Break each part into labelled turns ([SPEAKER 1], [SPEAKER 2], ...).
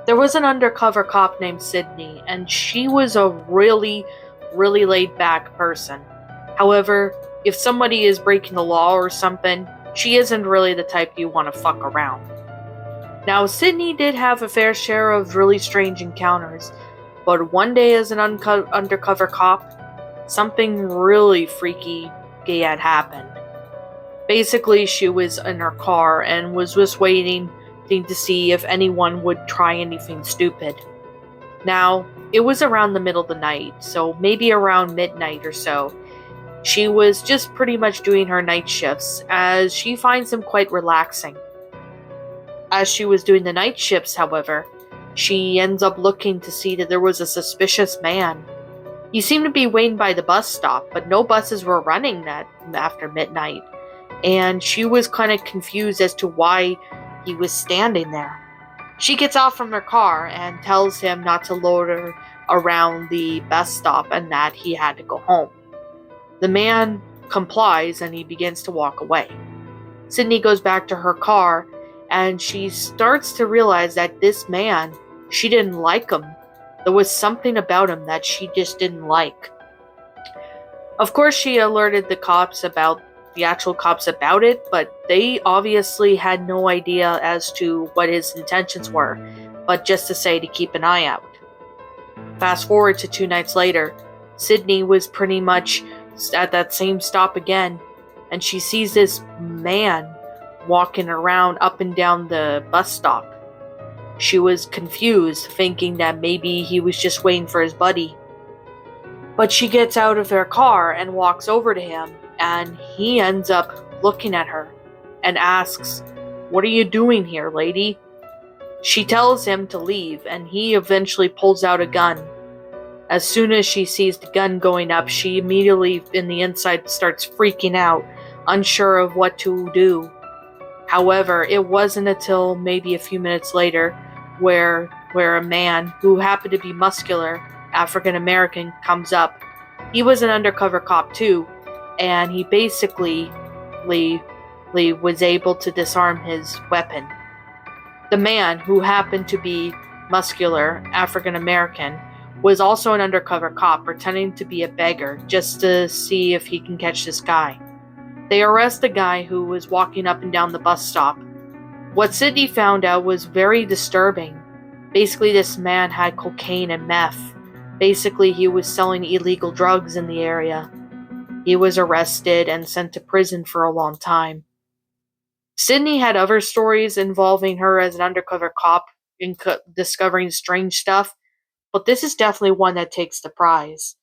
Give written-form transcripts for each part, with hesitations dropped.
[SPEAKER 1] There was an undercover cop named Sydney, and she was a really laid back person. However, if somebody is breaking the law or something, she isn't really the type you want to fuck around. Now, Sydney did have a fair share of really strange encounters, but one day as an undercover cop, something really freaky had happened. Basically, she was in her car and was just waiting to see if anyone would try anything stupid. Now, it was around the middle of the night, so maybe around midnight or so. She was just pretty much doing her night shifts, as she finds them quite relaxing. As she was doing the night shifts, however, she ends up looking to see that there was a suspicious man. He seemed to be waiting by the bus stop, but no buses were running that after midnight, and she was kind of confused as to why he was standing there. She gets out from her car and tells him not to loiter around the bus stop and that he had to go home. The man complies and he begins to walk away. Sydney goes back to her car and she starts to realize that this man, she didn't like him. There was something about him that she just didn't like. Of course, she alerted the actual cops about it, but they obviously had no idea as to what his intentions were, but just to say to keep an eye out. Fast forward to 2 nights later, Sydney was pretty much at that same stop again, and she sees this man walking around up and down the bus stop. She was confused, thinking that maybe he was just waiting for his buddy. But she gets out of her car and walks over to him, and he ends up looking at her and asks, "What are you doing here, lady?" She tells him to leave, and he eventually pulls out a gun. As soon as she sees the gun going up, she immediately in the inside starts freaking out, unsure of what to do. However, it wasn't until maybe a few minutes later where a man who happened to be muscular, African American, comes up. He was an undercover cop too, and he basically was able to disarm his weapon. The man, who happened to be muscular, African American, was also an undercover cop pretending to be a beggar just to see if he can catch this guy. They arrest the guy who was walking up and down the bus stop. What Sydney found out was very disturbing. Basically, this man had cocaine and meth. Basically, he was selling illegal drugs in the area. He was arrested and sent to prison for a long time. Sydney had other stories involving her as an undercover cop in discovering strange stuff, but this is definitely one that takes the prize.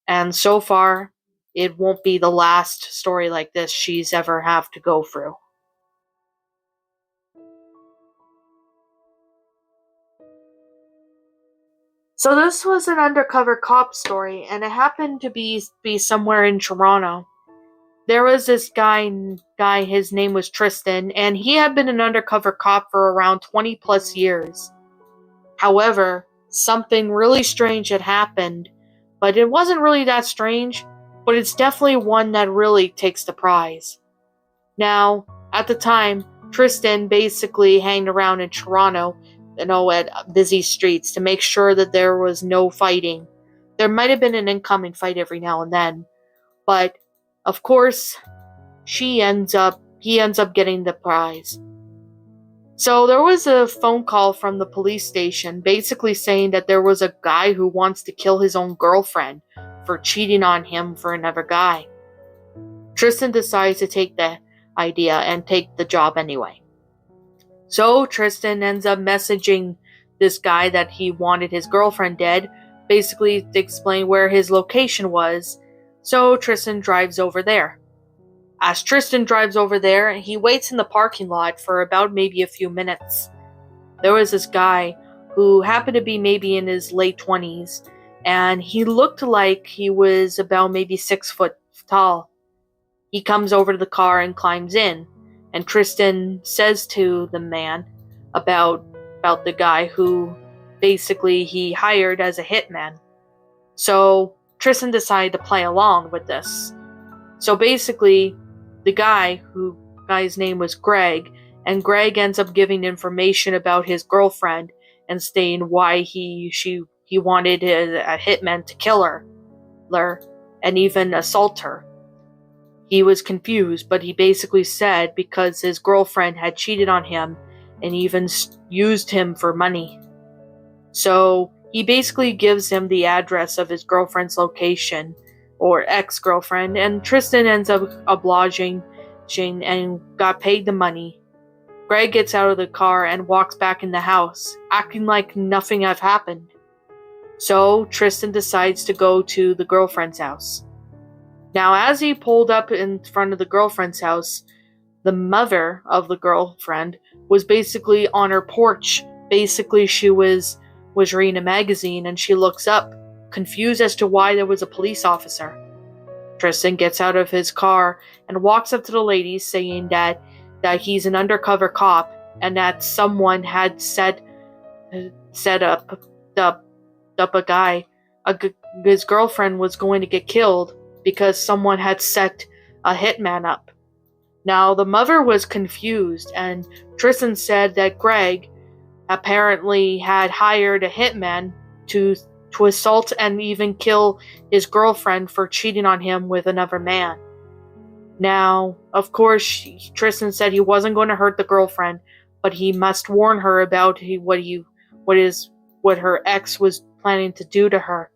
[SPEAKER 1] And so far, it won't be the last story like this she's ever have to go through. So this was an undercover cop story, and it happened to be somewhere in Toronto. There was this guy, his name was Tristan, and he had been an undercover cop for around 20 plus years. However, something really strange had happened, but it wasn't really that strange, but it's definitely one that really takes the prize. Now, at the time, Tristan basically hanged around in Toronto, at busy streets to make sure that there was no fighting. There might have been an incoming fight every now and then, but of course, he ends up getting the prize. So there was a phone call from the police station basically saying that there was a guy who wants to kill his own girlfriend for cheating on him for another guy. Tristan decides to take the idea and take the job anyway. So Tristan ends up messaging this guy that he wanted his girlfriend dead, basically to explain where his location was. So Tristan drives over there. As Tristan drives over there, he waits in the parking lot for about maybe a few minutes. There was this guy who happened to be maybe in his late 20s, and he looked like he was about maybe 6 foot tall. He comes over to the car and climbs in, and Tristan says to the man about the guy who basically he hired as a hitman. So Tristan decided to play along with this. So basically, the guy's name was Greg, and Greg ends up giving information about his girlfriend and stating why he wanted a hitman to kill her and even assault her. He was confused, but he basically said because his girlfriend had cheated on him and even used him for money. So he basically gives him the address of his girlfriend's location, or ex-girlfriend, and Tristan ends up obliging and got paid the money. Greg gets out of the car and walks back in the house, acting like nothing had happened. So Tristan decides to go to the girlfriend's house. Now, as he pulled up in front of the girlfriend's house, the mother of the girlfriend was basically on her porch. Basically, she was reading a magazine, and she looks up, confused as to why there was a police officer. Tristan gets out of his car and walks up to the lady, saying that he's an undercover cop and that someone had set up a guy. His girlfriend was going to get killed because someone had set a hitman up. Now, the mother was confused, and Tristan said that Greg apparently had hired a hitman to assault and even kill his girlfriend for cheating on him with another man. Now, of course, Tristan said he wasn't going to hurt the girlfriend, but he must warn her about what her ex was planning to do to her.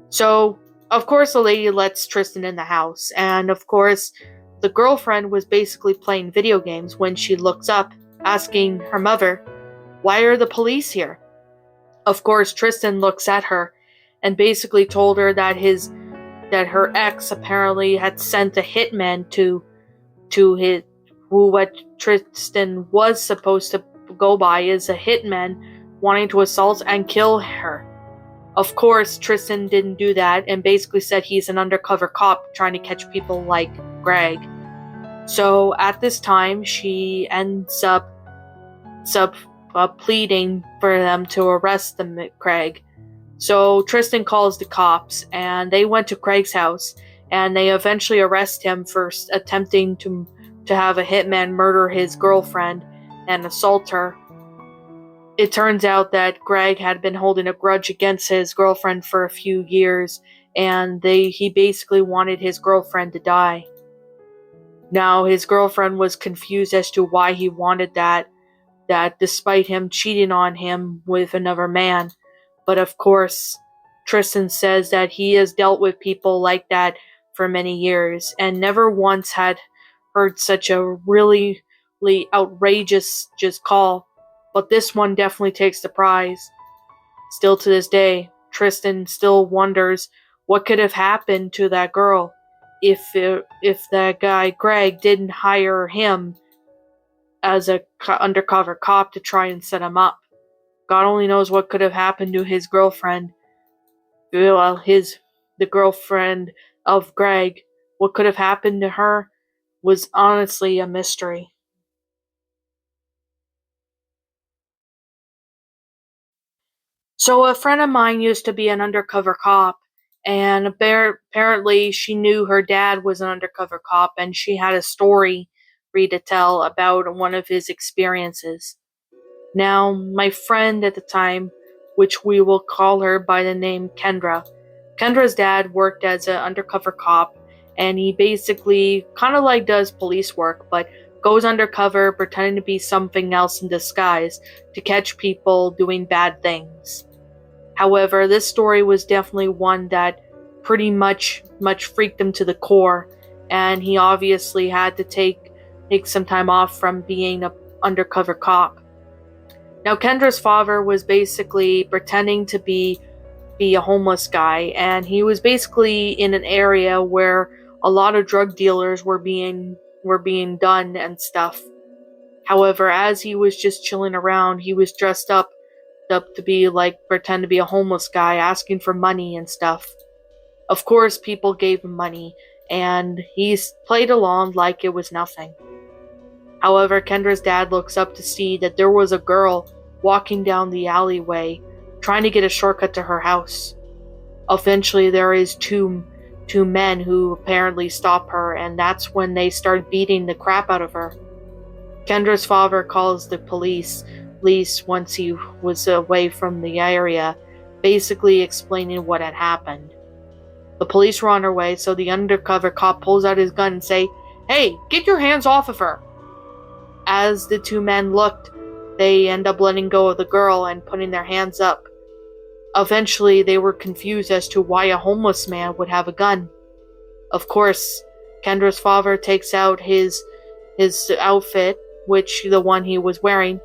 [SPEAKER 1] So, of course, the lady lets Tristan in the house, and of course, the girlfriend was basically playing video games when she looks up, asking her mother, "Why are the police here?" Of course, Tristan looks at her and basically told her that her ex apparently had sent a hitman to what Tristan was supposed to go by is a hitman wanting to assault and kill her. Of course, Tristan didn't do that and basically said he's an undercover cop trying to catch people like Greg. So at this time, she ends up pleading for them to arrest Craig. So Tristan calls the cops, and they went to Craig's house, and they eventually arrest him for attempting to have a hitman murder his girlfriend and assault her. It turns out that Greg had been holding a grudge against his girlfriend for a few years, and he basically wanted his girlfriend to die. Now, his girlfriend was confused as to why he wanted that despite him cheating on him with another man. But of course, Tristan says that he has dealt with people like that for many years and never once had heard such a really outrageous call. But this one definitely takes the prize. Still to this day, Tristan still wonders what could have happened to that girl if that guy Greg didn't hire him as a undercover cop to try and set him up. God only knows what could have happened to his girlfriend. Well, the girlfriend of Greg, what could have happened to her was honestly a mystery. So a friend of mine used to be an undercover cop, and apparently she knew her dad was an undercover cop, and she had a story for me to tell about one of his experiences. Now, my friend at the time, which we will call her by the name Kendra, Kendra's dad worked as an undercover cop, and he basically kind of like does police work, but goes undercover pretending to be something else in disguise to catch people doing bad things. However, this story was definitely one that pretty much freaked him to the core, and he obviously had to take some time off from being an undercover cop. Now, Kendra's father was basically pretending to be a homeless guy, and he was basically in an area where a lot of drug dealers were being done and stuff. However, as he was just chilling around, he was dressed up to be like pretend to be a homeless guy asking for money and stuff. Of course, people gave him money, and he played along like it was nothing. However, Kendra's dad looks up to see that there was a girl walking down the alleyway, trying to get a shortcut to her house. Eventually, there is two men who apparently stop her, and that's when they start beating the crap out of her. Kendra's father calls the police, least once he was away from the area, basically explaining what had happened. The police were on their way, so the undercover cop pulls out his gun and say, "Hey, get your hands off of her!" As the two men looked, they end up letting go of the girl and putting their hands up. Eventually, they were confused as to why a homeless man would have a gun. Of course, Kendra's father takes out his outfit, which the one he was wearing,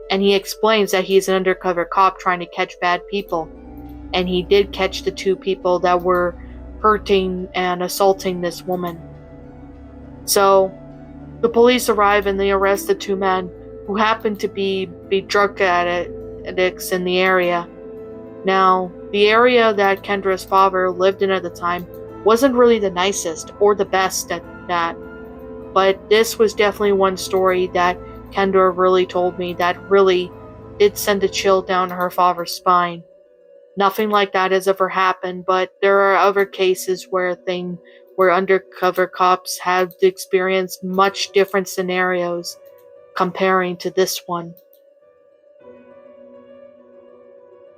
[SPEAKER 1] and he explains that he's an undercover cop trying to catch bad people. And he did catch the two people that were hurting and assaulting this woman. So, the police arrive and they arrest the two men who happen to be drug addicts in the area. Now, the area that Kendra's father lived in at the time wasn't really the nicest or the best at that, but this was definitely one story that Kendra really told me that really did send a chill down her father's spine. Nothing like that has ever happened, but there are other cases where undercover cops have experienced much different scenarios comparing to this one.